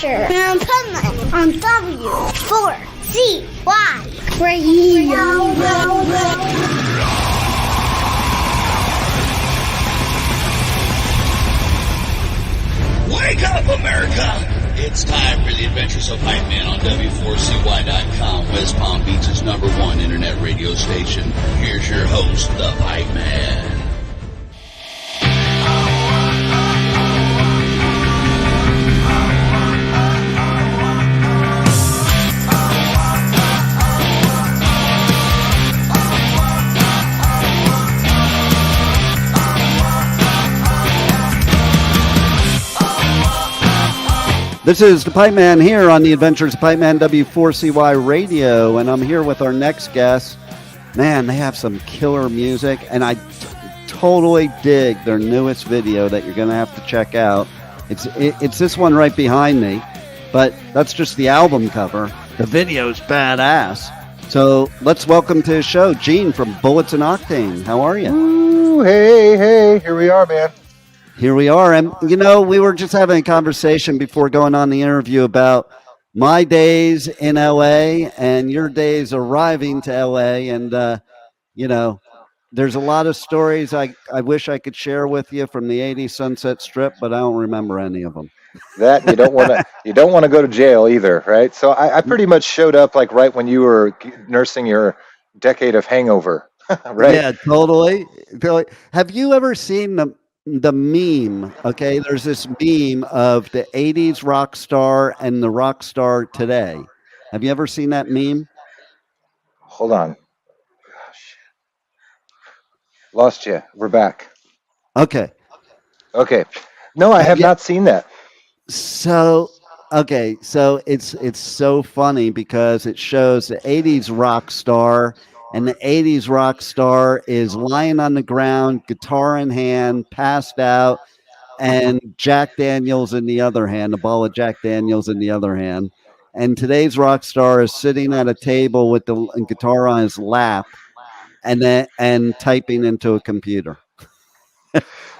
Adventure in Pipeman on W4CY Radio. Wake up, America! It's time for the Adventures of Pipeman on W4CY.com, West Palm Beach's #1 internet radio station. Here's your host, the Pipeman. This is the Pipeman here on the Adventures of Pipeman W4CY Radio, and I'm here with our next guest. Man, they have some killer music, and I totally dig their newest video that you're going to have to check out. It's this one right behind me, but that's just the album cover. The video's badass. So let's welcome to the show Gene from Bullets And Octane. How are you? Ooh, hey, here we are, man. Here we are. And, you know, we were just having a conversation before going on the interview about my days in L.A. and your days arriving to L.A. And, you know, there's a lot of stories I wish I could share with you from the 80s Sunset Strip, but I don't remember any of them. That you don't want to go to jail either, right? So I pretty much showed up like right when you were nursing your decade of hangover, right? Yeah, totally. Have you ever seen the meme? Okay, there's this meme of the 80s rock star and the rock star today. Have you ever seen that meme? Hold on. Oh, shit. Lost you. We're back. Okay. No, I have not seen that. So, okay, so it's so funny because it shows the 80s rock star, and the 80s rock star is lying on the ground, guitar in hand, passed out, and Jack Daniels in the other hand, a ball of Jack Daniels in the other hand. And today's rock star is sitting at a table with the guitar on his lap and typing into a computer.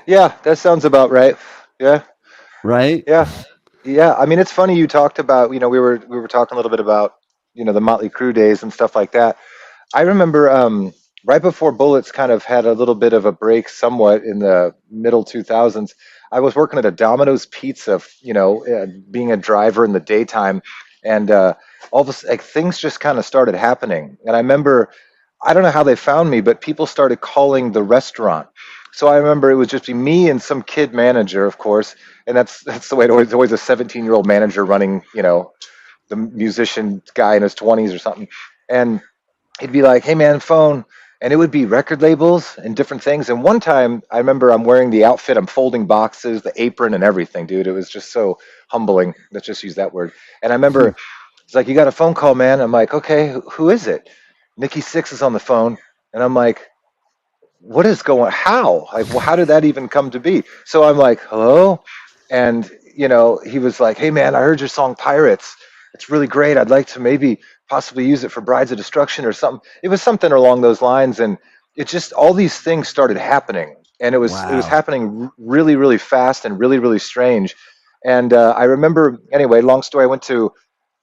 Yeah, that sounds about right. Yeah. Right? Yeah. I mean, it's funny you talked about, you know, we were talking a little bit about, you know, the Motley Crue days and stuff like that. I remember right before Bullets kind of had a little bit of a break somewhat in the middle 2000s, I was working at a Domino's Pizza, you know, being a driver in the daytime. And all of a sudden, like, things just kind of started happening. And I remember, I don't know how they found me, but people started calling the restaurant. So I remember it was just me and some kid manager, of course. And that's the way it always a 17-year-old manager running, you know, the musician guy in his 20s or something. And he'd be like, hey, man, phone. And it would be record labels and different things. And one time, I remember I'm wearing the outfit, I'm folding boxes, the apron and everything, dude. It was just so humbling. Let's just use that word. And I remember it's like, you got a phone call, man. I'm like, okay, who is it? Nikki Sixx is on the phone. And I'm like, what is going, how? Like, well, how did that even come to be? So I'm like, hello? And, you know, he was like, hey, man, I heard your song Pirates. It's really great. I'd like to maybe possibly use it for Brides of Destruction or something. It was something along those lines. And it just, all these things started happening. And it was happening really, really fast and really, really strange. And I remember, anyway, long story, I went to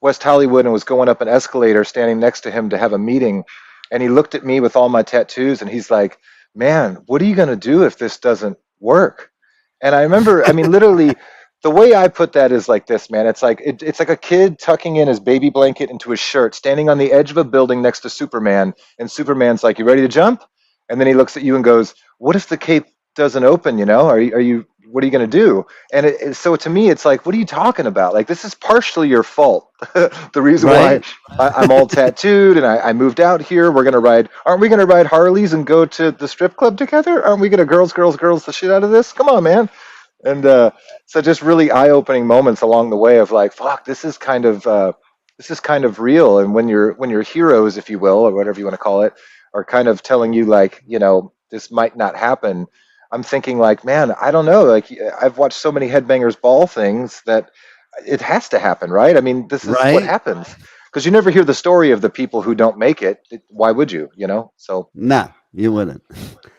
West Hollywood and was going up an escalator standing next to him to have a meeting. And he looked at me with all my tattoos and he's like, man, what are you going to do if this doesn't work? And I remember, I mean, literally, the way I put that is like this, man. It's like it's like a kid tucking in his baby blanket into his shirt, standing on the edge of a building next to Superman. And Superman's like, you ready to jump? And then he looks at you and goes, what if the cape doesn't open, you know? What are you going to do? And so to me, it's like, what are you talking about? Like, this is partially your fault. The reason why I'm all tattooed and I moved out here, aren't we going to ride Harleys and go to the strip club together? Aren't we going to girls the shit out of this? Come on, man. And so just really eye-opening moments along the way of like, fuck, this is kind of real. And when your heroes, if you will, or whatever you want to call it, are kind of telling you like, you know, this might not happen. I'm thinking like, man, I don't know. Like, I've watched so many Headbangers Ball things that it has to happen, right? I mean, this is what happens. Because you never hear the story of the people who don't make it. Why would you, you know? So nah, you wouldn't.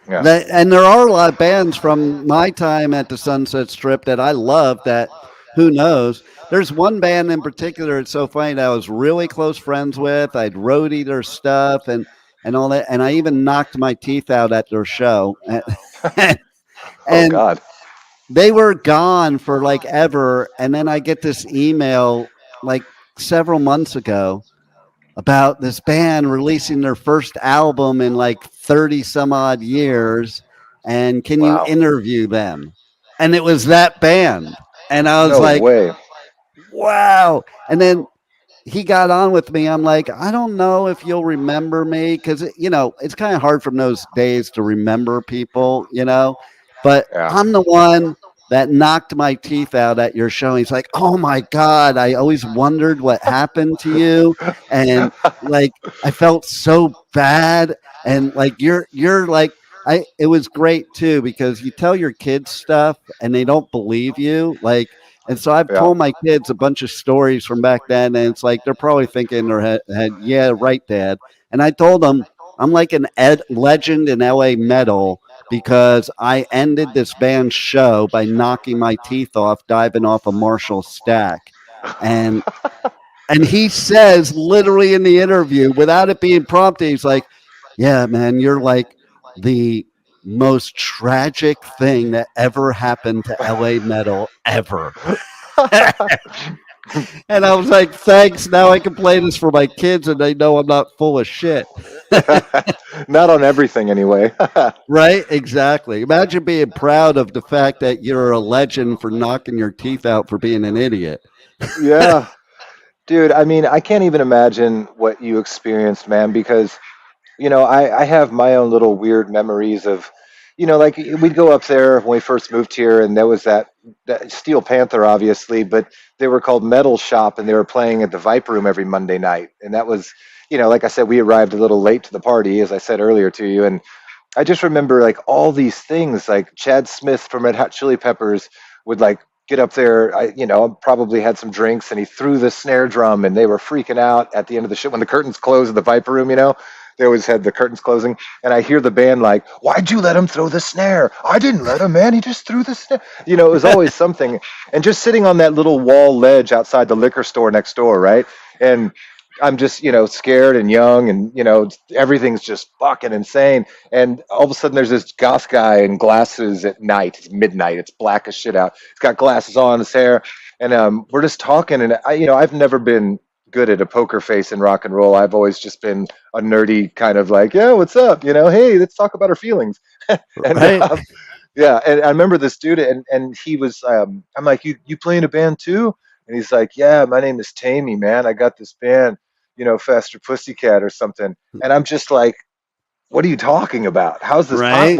Yeah. And there are a lot of bands from my time at the Sunset Strip that I love that, who knows? There's one band in particular. It's so funny that I was really close friends with. I'd roadie their stuff and all that, and I even knocked my teeth out at their show. And, Oh and God. they were gone for like ever, and then I get this email like several months ago about this band releasing their first album in like 30 some odd years, and can you Wow. interview them? And it was that band, and I was No like, way. wow. And then he got on with me. I'm like, I don't know if you'll remember me because, it's kind of hard from those days to remember people. But Yeah. I'm the one that knocked my teeth out at your show. He's like, oh my God, I always wondered what happened to you. And like, I felt so bad. And like, you're like, it was great too because you tell your kids stuff and they don't believe you. Like, and so I've Yeah. told my kids a bunch of stories from back then, and it's like they're probably thinking in their head, yeah, right, Dad. And I told them I'm like an legend in LA metal because I ended this band's show by knocking my teeth off diving off a Marshall stack. And he says literally in the interview, without it being prompted, he's like, yeah, man, you're like the most tragic thing that ever happened to LA metal ever. And I was like, thanks. Now I can play this for my kids and they know I'm not full of shit. Not on everything, anyway. Right? Exactly. Imagine being proud of the fact that you're a legend for knocking your teeth out for being an idiot. Yeah, dude. I mean, I can't even imagine what you experienced, man. Because I have my own little weird memories of, like we'd go up there when we first moved here, and there was that Steel Panther, obviously, but they were called Metal Shop, and they were playing at the Viper Room every Monday night, and that was, like I said, we arrived a little late to the party, as I said earlier to you, and I just remember like all these things, like Chad Smith from Red Hot Chili Peppers would like get up there. Probably had some drinks, and he threw the snare drum, and they were freaking out at the end of the show when the curtains closed in the Viper Room. They always had the curtains closing, and I hear the band like, "Why'd you let him throw the snare? I didn't let him, man. He just threw the snare." It was always something. And just sitting on that little wall ledge outside the liquor store next door, right? And I'm just, scared and young, and everything's just fucking insane. And all of a sudden, there's this goth guy in glasses at night. It's midnight. It's black as shit out. He's got glasses on, his hair, and we're just talking. And I've never been good at a poker face in rock and roll. I've always just been a nerdy kind of like, yeah, what's up? Hey, let's talk about our feelings. And Right? yeah, and I remember this dude, and he was, I'm like, you play in a band too? And he's like, yeah, my name is Tammy, man. I got this band, Faster Pussycat or something. And I'm just like, what are you talking about? How's this? Right?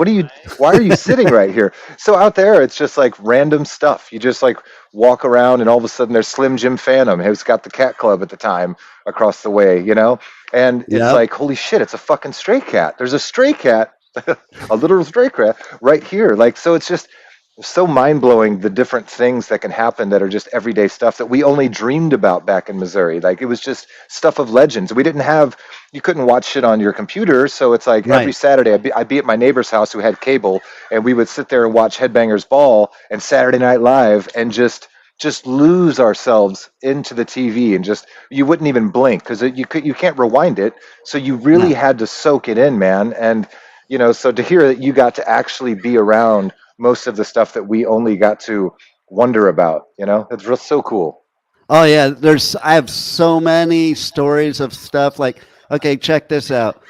Why are you sitting right here? So out there, it's just like random stuff. You just like walk around, and all of a sudden there's Slim Jim Phantom, who's got the Cat Club at the time across the way, and it's Yep. like, holy shit, it's a fucking stray cat. There's a stray cat, a literal stray cat right here. Like, so it's just so mind-blowing, the different things that can happen that are just everyday stuff that we only dreamed about back in Missouri. Like, it was just stuff of legends. You couldn't watch shit on your computer, so it's like every Right. Saturday I'd be at my neighbor's house who had cable, and we would sit there and watch Headbangers Ball and Saturday Night Live and just lose ourselves into the TV, and just, you wouldn't even blink because you can't rewind it, so you really No. had to soak it in, man. And so to hear that you got to actually be around most of the stuff that we only got to wonder about, it's so cool. Oh yeah, I have so many stories of stuff like, okay, check this out.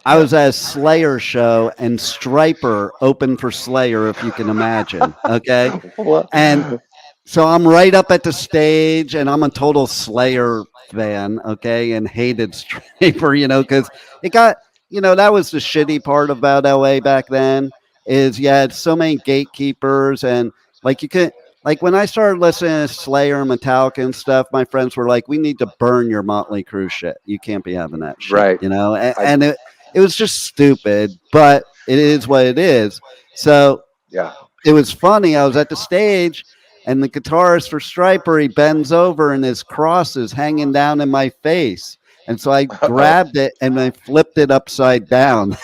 I was at a Slayer show and Striper opened for Slayer, if you can imagine. Okay. What? And so I'm right up at the stage and I'm a total Slayer fan, okay, and hated Striper, because it got, that was the shitty part about LA back then is you had so many gatekeepers and like you could, like when I started listening to Slayer and Metallica and stuff, my friends were like, we need to burn your Motley Crue shit. You can't be having that shit, Right. and it was just stupid, but it is what it is. So Yeah. it was funny. I was at the stage and the guitarist for Striper, he bends over and his cross is hanging down in my face. And so I grabbed it and I flipped it upside down.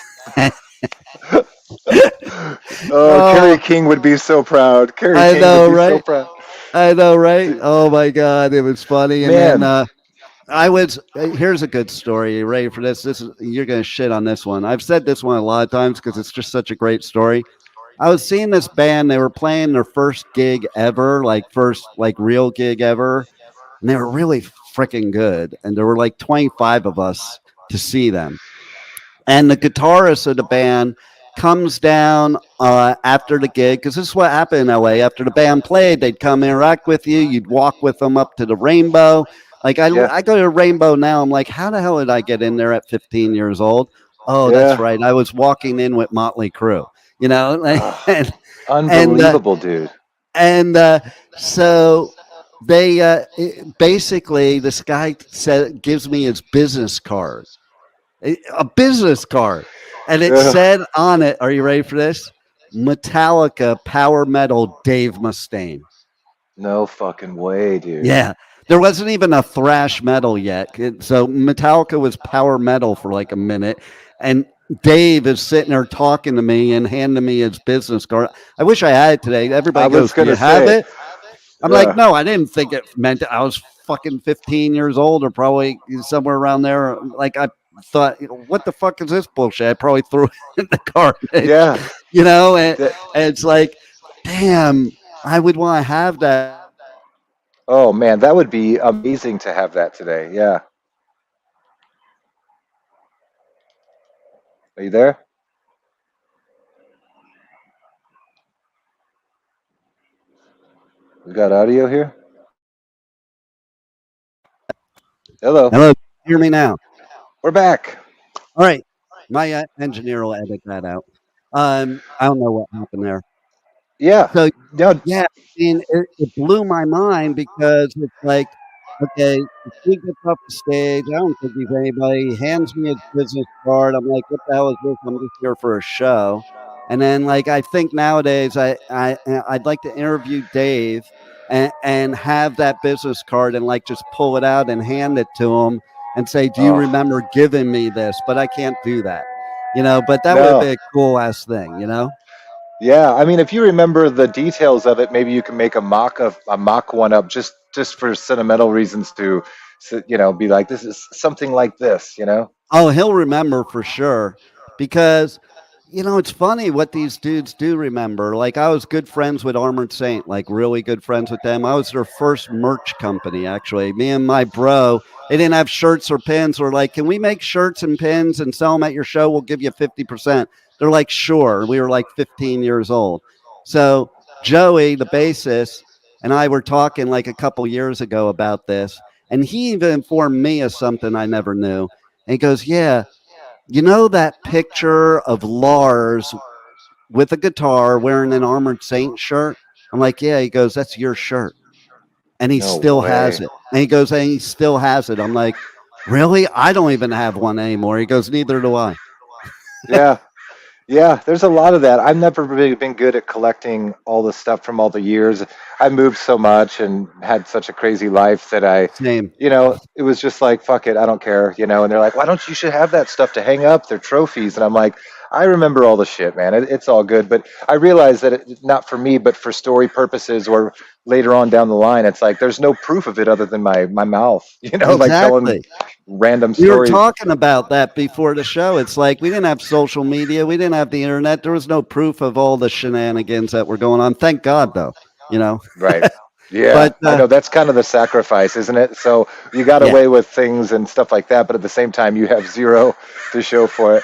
Oh, Kerry King would be so proud. Kerry I King know, would be so right? proud. I know, right? Oh my god, it was funny. And then Man, I was here's a good story. You ready for this? This is you're gonna shit on this one. I've said this one a lot of times because it's just such a great story. I was seeing this band. They were playing their first gig ever, like first like real gig ever, and they were really freaking good. And there were like 25 of us to see them. And the guitarist of the band comes down after the gig because this is what happened in LA. After the band played, they'd come interact with you. You'd walk with them up to the Rainbow. Like yeah, I go to the Rainbow now. I'm like, how the hell did I get in there at 15 years old? Oh, that's yeah. right. I was walking in with Motley Crue. You know, Oh, and unbelievable, dude. and so they basically this guy said gives me his business card, a business card, and it Ugh, said on it, are you ready for this? Metallica power metal Dave Mustaine. no fucking way, dude. Yeah, there wasn't even a thrash metal yet. So Metallica was power metal for like a minute, and Dave is sitting there talking to me and handing me his business card. I wish I had it today. I Everybody was goes, "Do you gonna have say, it?" I'm like, ugh, no, I didn't think it meant it. I was fucking 15 years old or probably somewhere around there. Like I thought, what the fuck is this bullshit? I probably threw it in the garbage, yeah. you know? That, And it's like, damn, I would want to have that. oh man, that would be amazing to have that today. Yeah. Are you there? We got audio here. Hello. Hello, hear me now? We're back. All right. My engineer will edit that out. I don't know what happened there. Yeah. So No. yeah, I mean, it blew my mind because it's like, okay, the kid gets off the stage. I don't think he's anybody. He hands me his business card. I'm like, what the hell is this? I'm just here for a show. And then, like, I think nowadays, I'd like to interview Dave and have that business card and like just pull it out and hand it to him and say, "Do you Oh remember giving me this?" But I can't do that, you know. But that would have no. been a cool ass thing, you know. Yeah. I mean, if you remember the details of it, maybe you can make a mock one up just for sentimental reasons to, be like this is something like this. Oh, he'll remember for sure because it's funny what these dudes do remember. Like I was good friends with Armored Saint, like really good friends with them. I was their first merch company actually. Me and my bro, they didn't have shirts or pins. We're like, "Can we make shirts and pins and sell them at your show? We'll give you 50%." They're like, "Sure." We were like 15 years old. So, Joey, the bassist, and I were talking like a couple years ago about this, and he even informed me of something I never knew. And he goes, "Yeah, you know that picture of Lars with a guitar wearing an Armored Saint shirt?" I'm like, "Yeah." He goes, "That's your shirt." And he No still has way. it. And he goes, "And he still has it." I'm like, "Really? I don't even have one anymore." He goes, "Neither do I." Yeah. Yeah, there's a lot of that. I've never really been good at collecting all the stuff from all the years. I moved so much and had such a crazy life that Same. it was just like, fuck it, I don't care. And they're like, why don't you should have that stuff to hang up? They're trophies. And I'm like, I remember all the shit, man. It's all good. But I realized that not for me, but for story purposes or later on down the line, it's like there's no proof of it other than my mouth, like telling Exactly. random We were stories. talking about that before the show. It's like we didn't have social media, we didn't have the internet. There was no proof of all the shenanigans that were going on. Thank God, though. You know. Right. Yeah, But I know that's kind of the sacrifice, isn't it? So you got yeah, away with things and stuff like that, but at the same time, you have zero to show for it.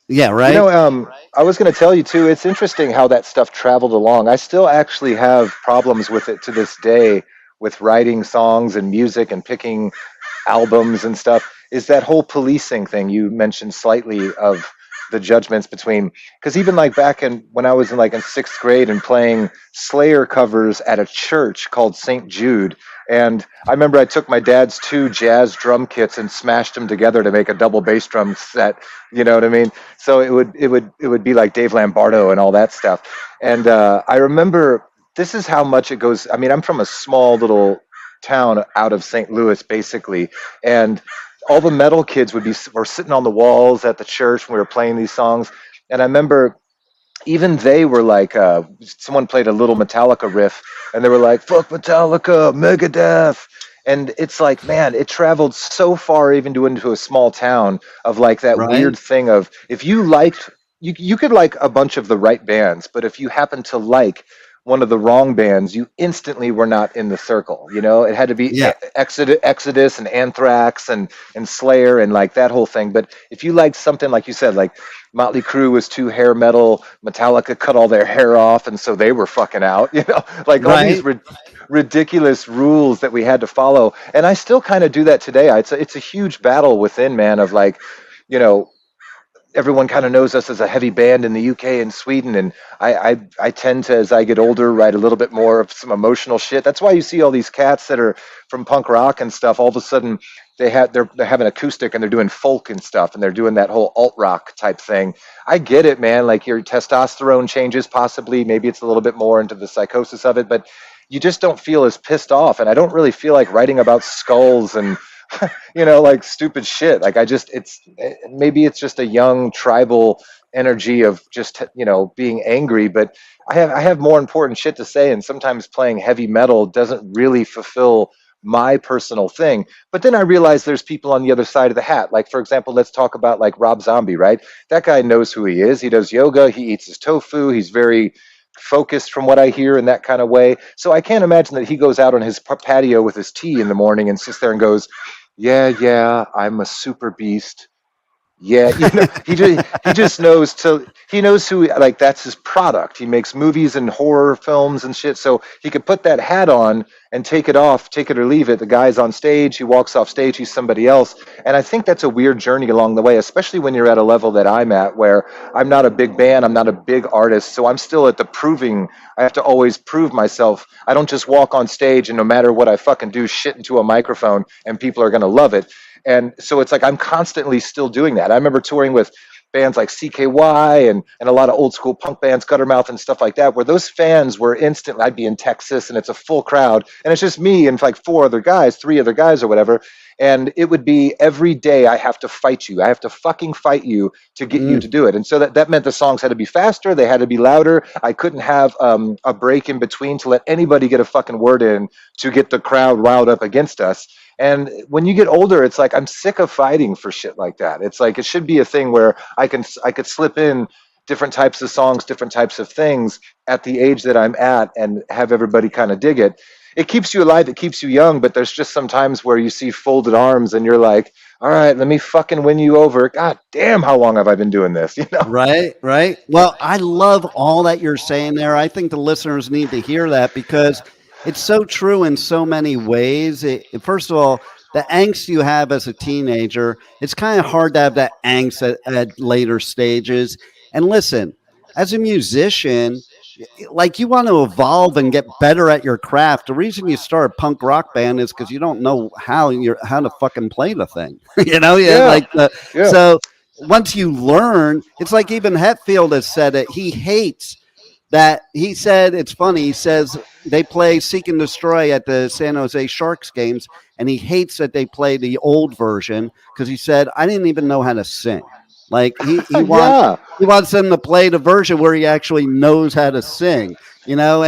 yeah, You right. know, I was going to tell you too, it's interesting how that stuff traveled along. I still actually have problems with it to this day with writing songs and music and picking albums and stuff. Is that whole policing thing you mentioned slightly of the judgments between, because even like back in when I was in sixth grade and playing Slayer covers at a church called St. Jude, and I remember I took my dad's two jazz drum kits and smashed them together to make a double bass drum set. You know what I mean? So it would be like Dave Lombardo and all that stuff. And I remember this is how much it goes. I mean, I'm from a small little town out of St. Louis, basically, and all the metal kids were sitting on the walls at the church when we were playing these songs. And I remember even they were like, someone played a little Metallica riff, and they were like, "Fuck Metallica, Megadeth." And it's like, man, it traveled so far, even to into a small town, of like that Right? weird thing of, if you liked, you could like a bunch of the right bands, but if you happen to like one of the wrong bands, you instantly were not in the circle. You know, it had to be Yeah. Exodus and Anthrax and Slayer and like that whole thing. But if you liked something, like you said, like Motley Crue was too hair metal, Metallica cut all their hair off, and so they were fucking out. You know, like all these Right. ridiculous rules that we had to follow. And I still kind of do that today. It's a huge battle within, man, of like, you know, everyone kind of knows us as a heavy band in the UK and Sweden, and I tend to, as I get older, write a little bit more of some emotional shit. That's why you see all these cats that are from punk rock and stuff. All of a sudden, they're having acoustic and they're doing folk and stuff, and they're doing that whole alt rock type thing. I get it, man. Like, your testosterone changes, possibly. Maybe it's a little bit more into the psychosis of it, but you just don't feel as pissed off. And I don't really feel like writing about skulls and like stupid shit. Like, maybe it's just a young tribal energy of just, being angry, but I have more important shit to say, and sometimes playing heavy metal doesn't really fulfill my personal thing. But then I realize there's people on the other side of the hat. Like, for example, let's talk about like Rob Zombie, right? That guy knows who he is. He does yoga, he eats his tofu, he's very focused from what I hear in that kind of way. So I can't imagine that he goes out on his patio with his tea in the morning and sits there and goes, yeah, I'm a super beast. Yeah, he just he knows who, like, that's his product. He makes movies and horror films and shit, so he could put that hat on and take it off, take it or leave it. The guy's on stage, he walks off stage, he's somebody else. And I think that's a weird journey along the way, especially when you're at a level that I'm at, where I'm not a big band, I'm not a big artist, so I'm still at the proving. I have to always prove myself. I don't just walk on stage and no matter what I fucking do, shit into a microphone and people are going to love it. And so it's like I'm constantly still doing that. I remember touring with bands like CKY and a lot of old school punk bands, Guttermouth and stuff like that, where those fans were instantly, I'd be in Texas and it's a full crowd and it's just me and like three other guys or whatever. And it would be every day I have to fight you. I have to fucking fight you to get you Mm. to do it. And so that meant the songs had to be faster. They had to be louder. I couldn't have a break in between to let anybody get a fucking word in to get the crowd riled up against us. And when you get older, it's like I'm sick of fighting for shit like that. It's like it should be a thing where I could slip in different types of songs, different types of things at the age that I'm at, and have everybody kind of dig it. It keeps you alive, it keeps you young, but there's just some times where you see folded arms and you're like, all right, let me fucking win you over. God damn, how long have I been doing this? Right, right. Well, I love all that you're saying there. I think the listeners need to hear that because it's so true in so many ways. First of all, the angst you have as a teenager, it's kind of hard to have that angst at later stages. And listen, as a musician, like you want to evolve and get better at your craft. The reason you start a punk rock band is because you don't know how to fucking play the thing. Yeah, Yeah, like yeah. so once you learn, it's like even Hetfield has said it. He hates that. He said it's funny. He says they play Seek and Destroy at the San Jose Sharks games, and he hates that they play the old version because he said I didn't even know how to sing. Like Yeah, he wants them to play the version where he actually knows how to sing.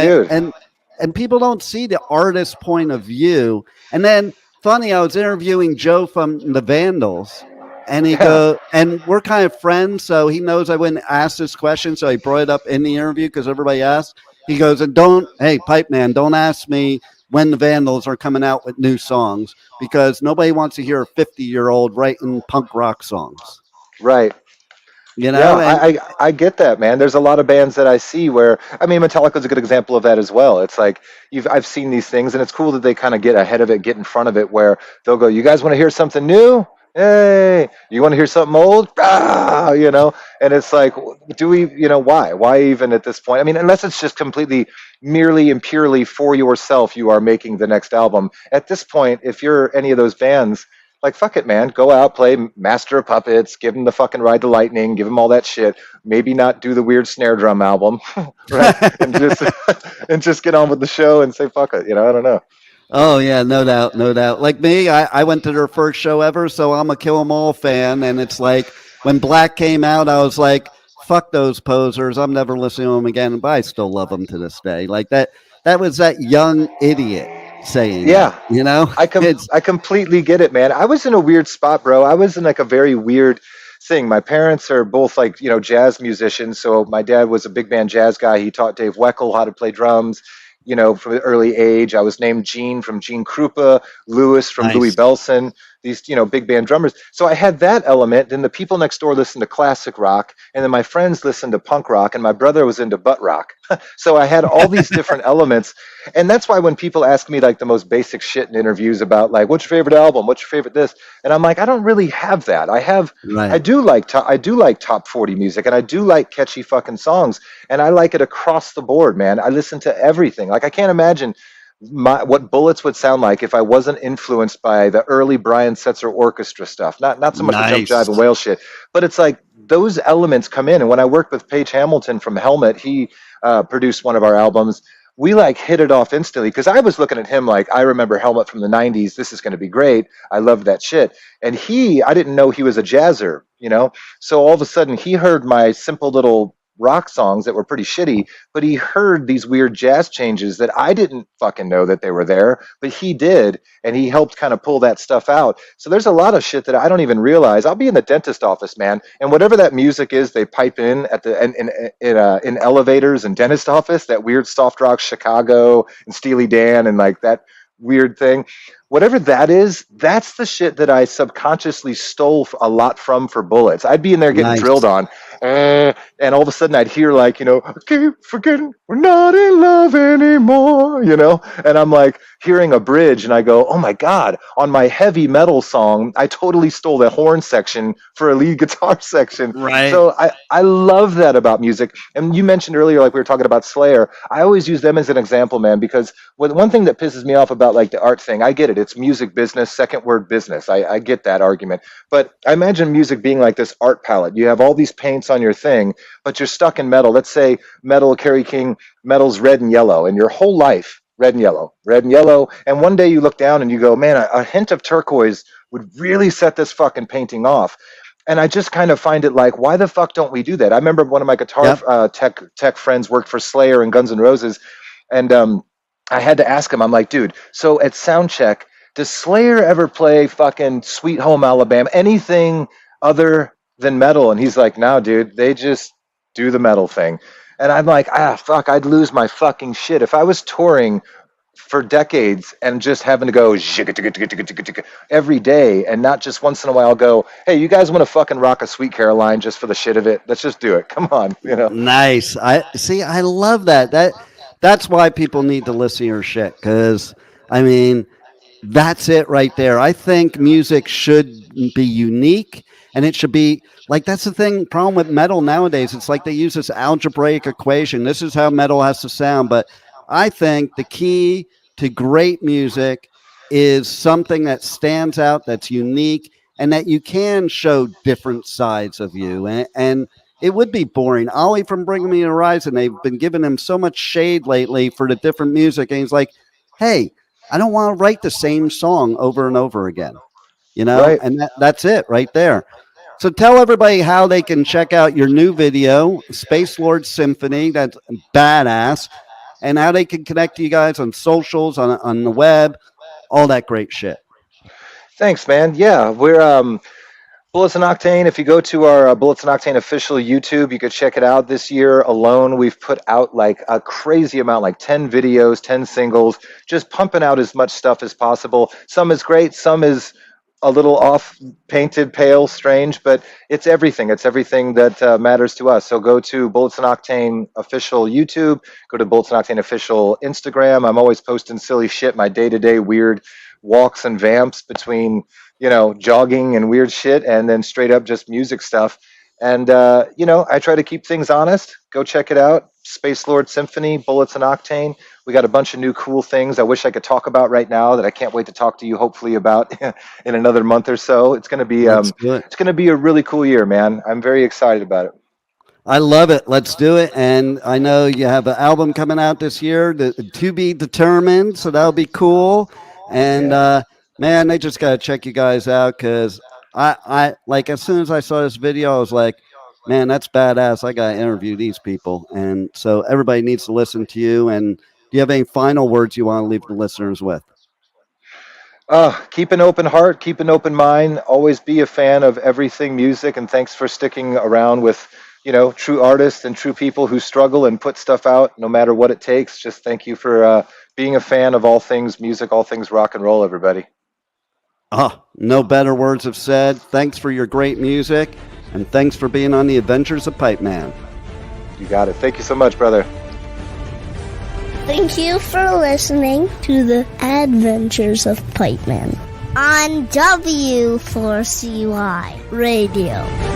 dude. And people don't see the artist's point of view. And then funny, I was interviewing Joe from the Vandals, and Yeah, and we're kind of friends, so he knows I wouldn't ask this question, so he brought it up in the interview because everybody asked. He goes, and hey, Pipe Man, don't ask me when the Vandals are coming out with new songs because nobody wants to hear a 50-year-old writing punk rock songs. right. Yeah, And I get that, man. There's a lot of bands that I see where, I mean, Metallica's a good example of that as well. It's like I've seen these things, and it's cool that they kind of get ahead of it, get in front of it, where they'll go, "You guys want to hear something new? Hey, you want to hear something old? Ah, And it's like, do we, why? Why even at this point? I mean, unless it's just completely, merely and purely for yourself, you are making the next album. At this point, if you're any of those bands, like, fuck it, man. Go out, play Master of Puppets, give them the fucking Ride the Lightning, give them all that shit. Maybe not do the weird snare drum album, right? And just and just get on with the show and say fuck it. I don't know. oh yeah, no doubt, no doubt. Like me, I went to their first show ever, so I'm a Kill 'Em All fan. And it's like when Black came out, I was like, fuck those posers. I'm never listening to them again. But I still love them to this day. Like that. That was that young idiot saying that. Yeah, You know, it's I completely get it, man. I was in a weird spot, bro. I was in like a very weird thing. My parents are both like, jazz musicians. So my dad was a big band jazz guy. He taught Dave Weckl how to play drums, from an early age. I was named Gene from Gene Krupa, Louis from Louis nice, Belson, these, big band drummers. So I had that element. Then the people next door listened to classic rock. And then my friends listened to punk rock. And my brother was into butt rock. So I had all these different elements. And that's why when people ask me like the most basic shit in interviews about like, what's your favorite album? What's your favorite this? And I'm like, I don't really have that. I right, do like top 40 music, and I do like catchy fucking songs, and I like it across the board, man. I listen to everything. Like I can't imagine what Bullets would sound like if I wasn't influenced by the early Brian Setzer orchestra stuff. Not so much the jump jive and nice, whale shit, but it's like those elements come in. And when I worked with Page Hamilton from Helmet, he produced one of our albums. We like hit it off instantly because I was looking at him like, I remember Helmet from the 90s. This is going to be great. I love that shit. And I didn't know he was a jazzer, So all of a sudden he heard my simple little rock songs that were pretty shitty, but he heard these weird jazz changes that I didn't fucking know that they were there, but he did, and he helped kind of pull that stuff out. So there's a lot of shit that I don't even realize. I'll be in the dentist office, man, and whatever that music is they pipe in at the in elevators and dentist office, that weird soft rock Chicago and Steely Dan and like that weird thing, whatever that is, that's the shit that I subconsciously stole a lot from for Bullets. I'd be in there getting drilled nice. on, and all of a sudden I'd hear like, I keep forgetting we're not in love anymore, and I'm like hearing a bridge, and I go, oh my god, on my heavy metal song I totally stole the horn section for a lead guitar section. Right. So I love that about music. And you mentioned earlier, like we were talking about Slayer, I always use them as an example, man, because one thing that pisses me off about like the art thing, I get it, it's music business, second word business, I get that argument, but I imagine music being like this art palette. You have all these paints on your thing, but you're stuck in metal. Let's say metal, Kerry King, metal's red and yellow, and your whole life red and yellow, red and yellow, and one day you look down and you go, man, a hint of turquoise would really set this fucking painting off. And I just kind of find it like, why the fuck don't we do that? I remember one of my guitar Yep. tech friends worked for Slayer and Guns N' Roses, and I had to ask him, I'm like, dude, so at sound check, does Slayer ever play fucking Sweet Home Alabama, anything other than metal? And he's like, no, dude, they just do the metal thing. And I'm like, fuck, I'd lose my fucking shit if I was touring for decades and just having to go every day and not just once in a while go, hey, you guys want to fucking rock a Sweet Caroline just for the shit of it? Let's just do it. Come on, Nice. I see. I love that. That's why people need to listen to your shit. Because I mean, that's it right there. I think music should be unique, and it should be like that's the thing. Problem with metal nowadays, it's like they use this algebraic equation. This is how metal has to sound. But I think the key to great music is something that stands out, that's unique, and that you can show different sides of you. And it would be boring. Ollie from Bring Me Horizon, they've been giving him so much shade lately for the different music, and he's like, hey, I don't want to write the same song over and over again, Right. and that's it right there. So tell everybody how they can check out your new video, Space Lord Symphony. That's badass. And how they can connect to you guys on socials, on the web, all that great shit. Thanks, man. Yeah, we're Bullets and Octane. If you go to our Bullets and Octane official YouTube, you could check it out. This year alone, we've put out like a crazy amount, like 10 videos, 10 singles, just pumping out as much stuff as possible. Some is great, some is a little off, painted, pale, strange, but it's everything. It's everything that matters to us. So go to Bullets and Octane official YouTube, go to Bullets and Octane official Instagram. I'm always posting silly shit, my day-to-day weird walks and vamps between, jogging and weird shit, and then straight up just music stuff. And, I try to keep things honest. Go check it out. Space Lord Symphony, Bullets and Octane. We got a bunch of new cool things I wish I could talk about right now that I can't wait to talk to you hopefully about in another month or so. It's going to be Let's do it. it's going to be a really cool year, man. I'm very excited about it. I love it. Let's do it. And I know you have an album coming out this year, to be determined. So that'll be cool. And man, they just got to check you guys out because I like as soon as I saw this video, I was like, man, that's badass. I got to interview these people. And so everybody needs to listen to you. And do you have any final words you want to leave the listeners with? Keep an open heart, keep an open mind, always be a fan of everything music, and thanks for sticking around with, true artists and true people who struggle and put stuff out no matter what it takes. Just thank you for being a fan of all things music, all things rock and roll, everybody. No better words have said. Thanks for your great music, and thanks for being on the Adventures of Pipe Man. You got it. Thank you so much, brother. Thank you for listening to the Adventures of Pipe Man on W4CY Radio.